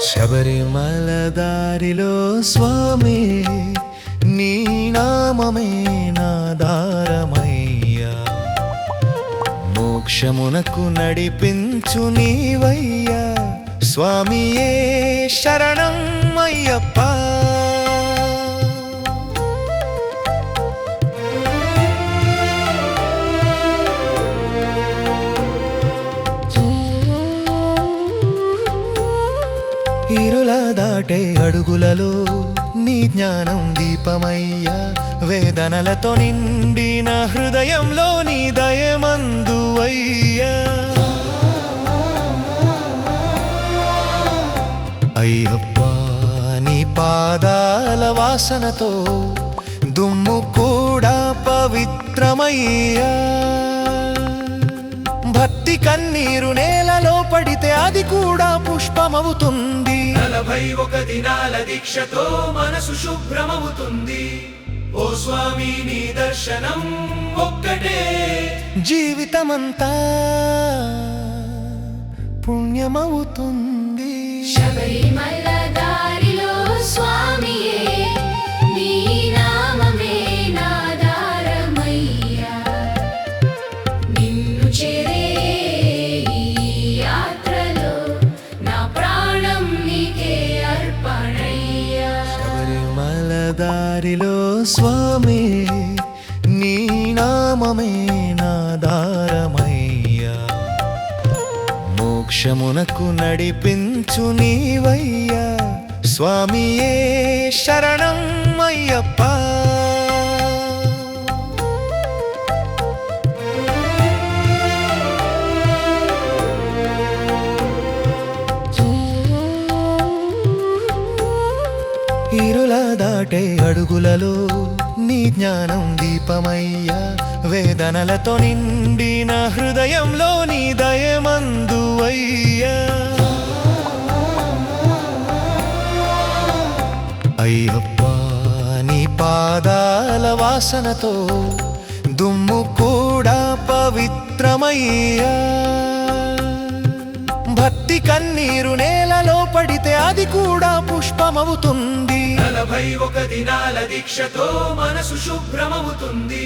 శబరిమల దారిలో స్వామి నీ నామమే నా దారమయ్యా, మోక్షమునకు నడిపించు నీవయ్యా, స్వామియే శరణం అయ్యప్ప. ఇరుల దాటే అడుగులలో నీ జ్ఞానం దీపమయ్యా, వేదనలతో నిండిన హృదయంలో నీ దయమందు అయ్యా. అయ్యప్ప నీ పాదాల వాసనతో దుమ్ము కూడా పవిత్రమయ్యా, భక్తి కన్నీరు నేలలో పడితే అది కూడా పుష్పమవుతుంది. 41 దినాల దీక్షతో మనసు శుభ్రమవుతుంది. ఓ స్వామి నీ దర్శనం ఒక్కటే జీవితమంతా పుణ్యమవుతుంది. శబరిమల దారిలో స్వామియే నీ నామమే నా దారమయ్యా, నిన్ను చేరే ఈ యాత్రలో నా ప్రాణం నీకే అర్పణయ్యా. శబరిమల దారిలో స్వామి నీ నామమే నా దారమయ్యా, మోక్షమునకు నడిపించు నీవయ్యా, స్వామియే శరణం అయ్యప్ప. ఇరుల దాటే అడుగులలో నీ జ్ఞానం దీపమయ్యా, వేదనలతో నిండిన హృదయంలో నీ దయమందు అయ్యా. అయ్యప్ప నీ పాదాల వాసనతో దుమ్ము కూడా పవిత్రమయ్యా, భక్తి కన్నీరు నేలలో పడితే అది కూడా పుష్పమవుతుంది. 41 దినాల దీక్షతో మనసు శుభ్రమవుతుంది.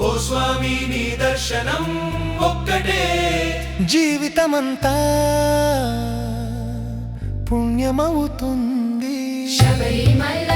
ఓ స్వామి నీ దర్శనం ఒక్కటే జీవితమంతా పుణ్యమవుతుంది. శబరిమల